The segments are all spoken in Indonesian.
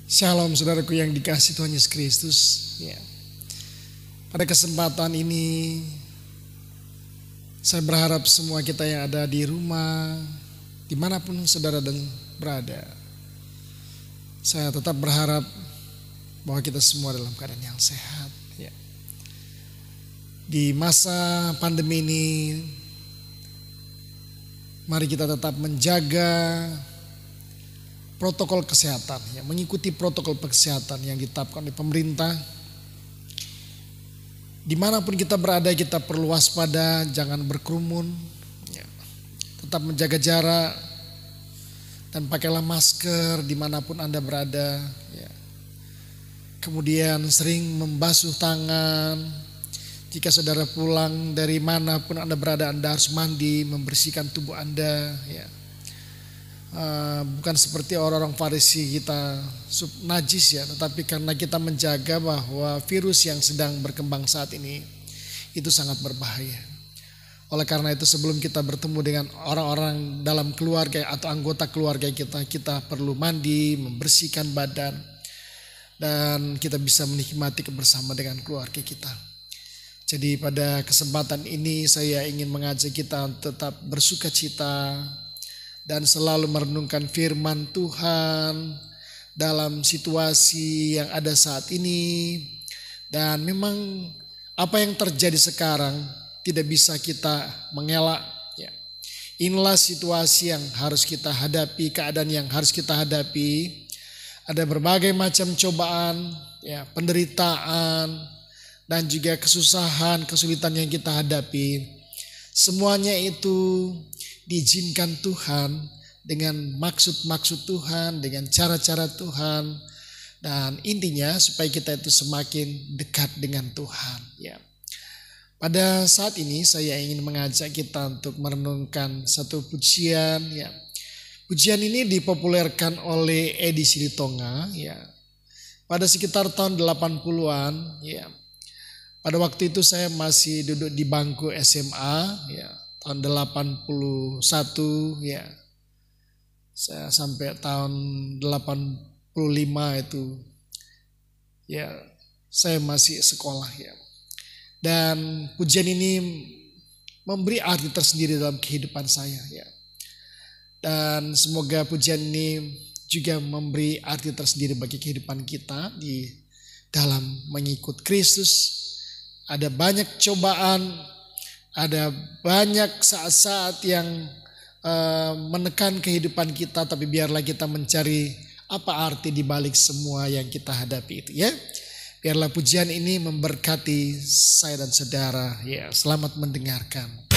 Shalom saudaraku yang dikasihi Tuhan Yesus Kristus. Ya. Pada kesempatan ini saya berharap semua kita yang ada di rumah, dimanapun saudara dan berada, saya tetap berharap bahwa kita semua dalam keadaan yang sehat. Ya. Di masa pandemi ini, mari kita tetap menjaga protokol kesehatan, ya, mengikuti protokol kesehatan yang ditetapkan oleh pemerintah. Dimanapun kita berada, kita perlu waspada, jangan berkerumun, ya. Tetap menjaga jarak dan pakailah masker dimanapun Anda berada. Ya. Kemudian sering membasuh tangan. Jika saudara pulang dari manapun Anda berada, Anda harus mandi, membersihkan tubuh Anda. Ya. Bukan seperti orang-orang Farisi kita najis, ya, tetapi karena kita menjaga bahwa virus yang sedang berkembang saat ini itu sangat berbahaya. Oleh karena itu sebelum kita bertemu dengan orang-orang dalam keluarga atau anggota keluarga kita perlu mandi, membersihkan badan, dan kita bisa menikmati kebersamaan dengan keluarga kita. Jadi pada kesempatan ini saya ingin mengajak kita tetap bersuka cita dan selalu merenungkan firman Tuhan dalam situasi yang ada saat ini. Dan memang apa yang terjadi sekarang tidak bisa kita mengelak. Ya. Inilah situasi yang harus kita hadapi, keadaan yang harus kita hadapi. Ada berbagai macam cobaan, ya, penderitaan, dan juga kesusahan, kesulitan yang kita hadapi. Semuanya itu diizinkan Tuhan dengan maksud-maksud Tuhan, dengan cara-cara Tuhan, dan intinya supaya kita itu semakin dekat dengan Tuhan. Ya. Pada saat ini saya ingin mengajak kita untuk merenungkan satu pujian. Ya. Pujian ini dipopulerkan oleh Edi Silitonga. Ya. Pada sekitar tahun 80-an. Ya. Pada waktu itu saya masih duduk di bangku SMA. Ya. Tahun 81, ya, saya sampai tahun 85 itu, ya, saya masih sekolah, ya. Dan pujian ini memberi arti tersendiri dalam kehidupan saya, ya. Dan semoga pujian ini juga memberi arti tersendiri bagi kehidupan kita di dalam mengikut Kristus. Ada banyak cobaan, ada banyak saat-saat yang menekan kehidupan kita, tapi biarlah kita mencari apa arti di balik semua yang kita hadapi itu, ya. Biarlah pujian ini memberkati saya dan saudara, ya. Selamat mendengarkan.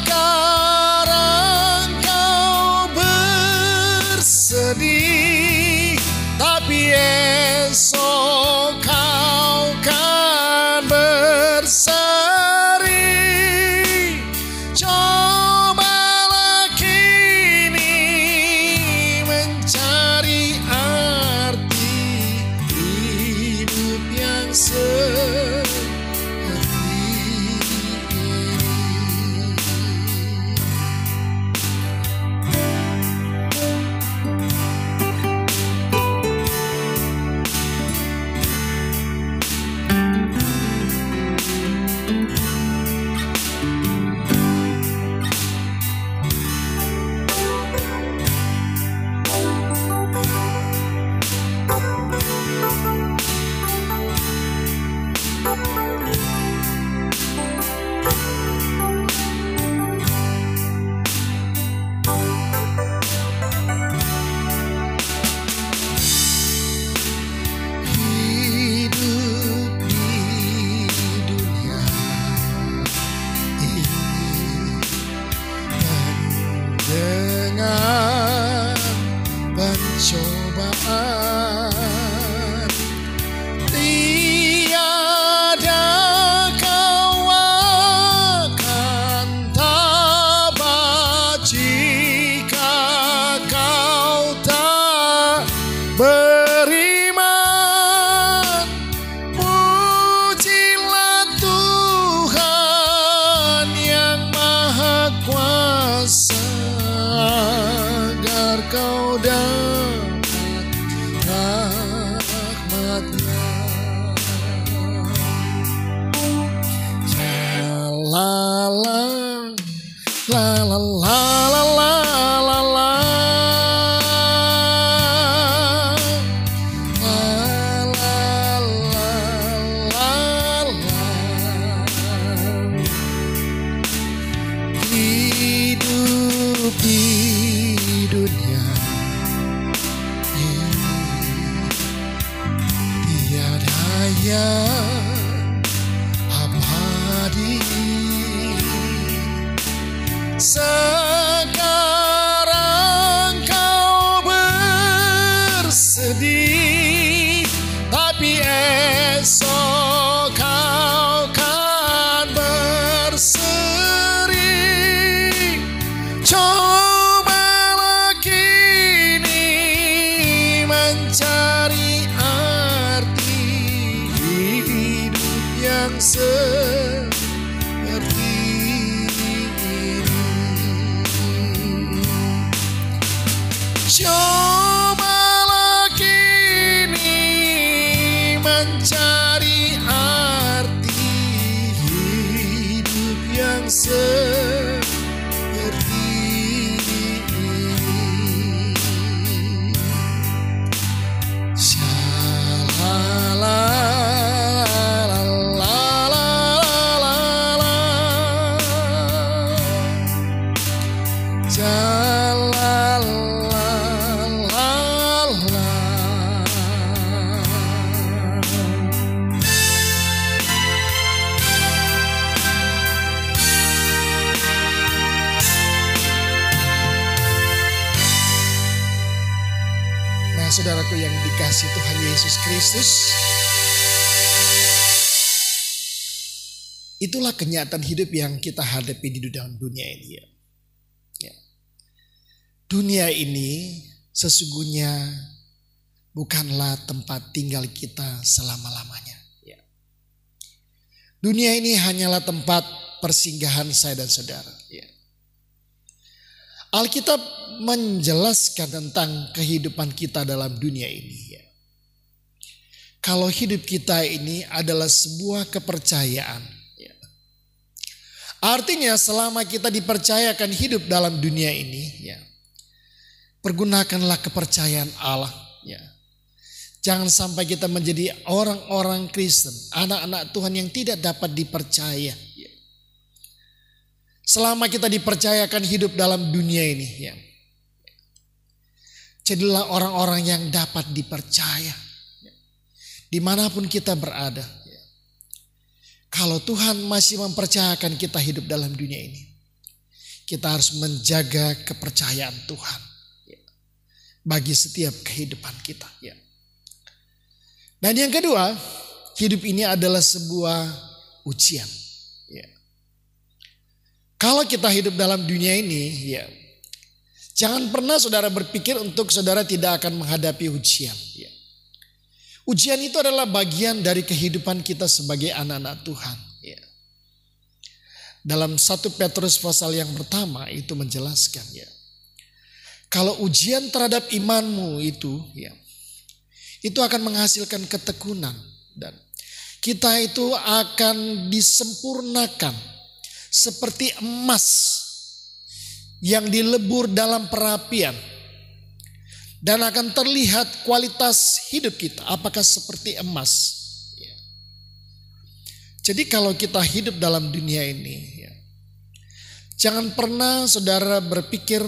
Sekarang kau bersedih, tapi esok kau La la la la la la la. Hidup di dunia tiada yang abadi. Sekarang kau bersedih, tapi esok kau kan berseri. Cobalah kini mencari arti hidup yang seperti ini. Cobalah kini mencari arti hidup yang seperti ini. Nah, saudaraku yang dikasihi Tuhan Yesus Kristus, itulah kenyataan hidup yang kita hadapi di dalam dunia ini ya. Dunia ini sesungguhnya bukanlah tempat tinggal kita selama-lamanya. Dunia ini hanyalah tempat persinggahan saya dan saudara. Alkitab menjelaskan tentang kehidupan kita dalam dunia ini. Kalau hidup kita ini adalah sebuah kepercayaan. Artinya selama kita dipercayakan hidup dalam dunia ini, pergunakanlah kepercayaan Allah. Jangan sampai kita menjadi orang-orang Kristen, anak-anak Tuhan yang tidak dapat dipercaya. Selama kita dipercayakan hidup dalam dunia ini, jadilah orang-orang yang dapat dipercaya. Dimanapun kita berada. Kalau Tuhan masih mempercayakan kita hidup dalam dunia ini, kita harus menjaga kepercayaan Tuhan bagi setiap kehidupan kita. Dan yang kedua, hidup ini adalah sebuah ujian. Kalau kita hidup dalam dunia ini, jangan pernah saudara berpikir untuk saudara tidak akan menghadapi ujian. Ujian itu adalah bagian dari kehidupan kita sebagai anak-anak Tuhan. Dalam 1 Petrus pasal yang pertama itu menjelaskan, kalau ujian terhadap imanmu itu akan menghasilkan ketekunan. Dan kita itu akan disempurnakan seperti emas yang dilebur dalam perapian. Dan akan terlihat kualitas hidup kita apakah seperti emas. Jadi kalau kita hidup dalam dunia ini, jangan pernah saudara berpikir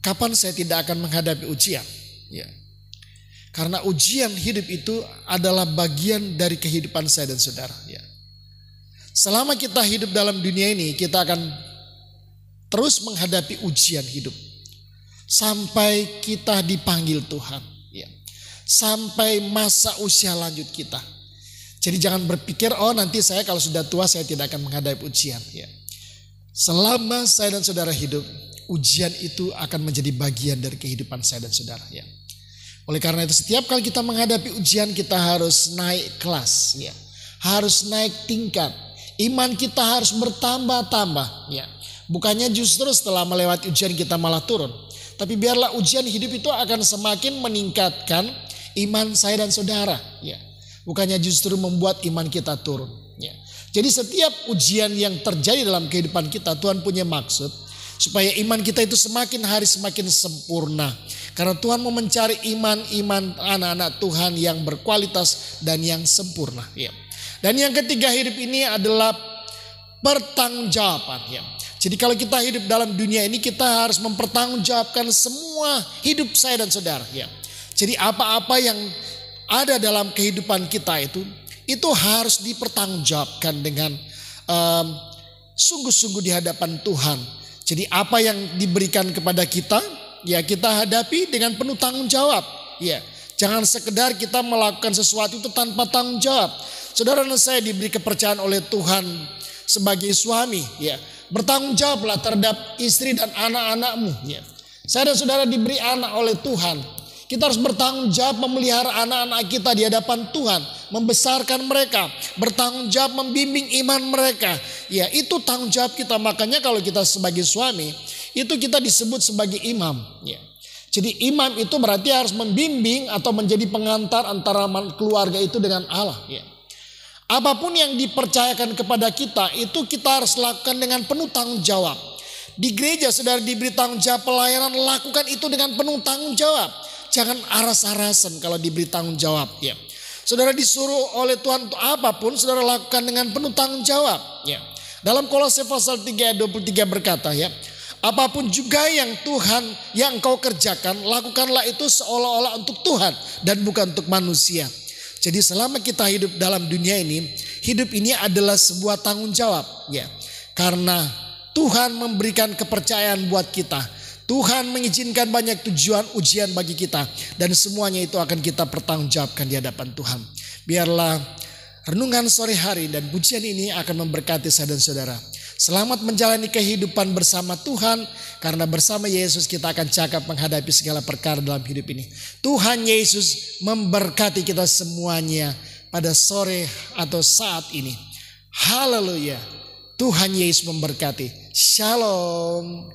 kapan saya tidak akan menghadapi ujian. Karena ujian hidup itu adalah bagian dari kehidupan saya dan saudara. Selama kita hidup dalam dunia ini, kita akan terus menghadapi ujian hidup. Sampai kita dipanggil Tuhan. Sampai masa usia lanjut kita. Jadi jangan berpikir, oh nanti saya kalau sudah tua saya tidak akan menghadapi ujian. Selama saya dan saudara hidup, ujian itu akan menjadi bagian dari kehidupan saya dan saudara. Oleh karena itu setiap kali kita menghadapi ujian kita harus naik kelas. Harus naik tingkat. Iman kita harus bertambah-tambah. Bukannya justru setelah melewati ujian kita malah turun. Tapi biarlah ujian hidup itu akan semakin meningkatkan iman saya dan saudara. Bukannya justru membuat iman kita turun. Jadi setiap ujian yang terjadi dalam kehidupan kita, Tuhan punya maksud supaya iman kita itu semakin hari semakin sempurna. Karena Tuhan mau mencari iman anak-anak Tuhan yang berkualitas dan yang sempurna. Ya. Dan yang ketiga, hidup ini adalah pertanggungjawaban. Ya. Jadi kalau kita hidup dalam dunia ini, kita harus mempertanggungjawabkan semua hidup saya dan saudara. Ya. Jadi apa-apa yang ada dalam kehidupan kita itu harus dipertanggungjawabkan dengan sungguh-sungguh di hadapan Tuhan. Jadi apa yang diberikan kepada kita, ya kita hadapi dengan penuh tanggung jawab. Ya, jangan sekedar kita melakukan sesuatu itu tanpa tanggung jawab. Saudara dan saya diberi kepercayaan oleh Tuhan sebagai suami. Ya, bertanggung jawablah terhadap istri dan anak-anakmu. Ya, saya dan saudara diberi anak oleh Tuhan. Kita harus bertanggung jawab memelihara anak-anak kita di hadapan Tuhan. Membesarkan mereka. Bertanggung jawab membimbing iman mereka. Ya, itu tanggung jawab kita. Makanya kalau kita sebagai suami, itu kita disebut sebagai imam. Ya. Jadi imam itu berarti harus membimbing atau menjadi pengantar antara keluarga itu dengan Allah. Ya. Apapun yang dipercayakan kepada kita, itu kita harus lakukan dengan penuh tanggung jawab. Di gereja saudara diberi tanggung jawab pelayanan, lakukan itu dengan penuh tanggung jawab. Jangan aras-arasan kalau diberi tanggung jawab. Ya. Saudara disuruh oleh Tuhan untuk apapun, saudara lakukan dengan penuh tanggung jawab. Ya. Dalam Kolose pasal 3 ayat 23 berkata, ya, apapun juga yang Tuhan yang engkau kerjakan, lakukanlah itu seolah-olah untuk Tuhan dan bukan untuk manusia. Jadi selama kita hidup dalam dunia ini, hidup ini adalah sebuah tanggung jawab. Ya. Karena Tuhan memberikan kepercayaan buat kita. Tuhan mengizinkan banyak tujuan ujian bagi kita. Dan semuanya itu akan kita pertanggungjawabkan di hadapan Tuhan. Biarlah renungan sore hari dan pujian ini akan memberkati saya dan saudara. Selamat menjalani kehidupan bersama Tuhan. Karena bersama Yesus kita akan cakap menghadapi segala perkara dalam hidup ini. Tuhan Yesus memberkati kita semuanya pada sore atau saat ini. Haleluya. Tuhan Yesus memberkati. Shalom.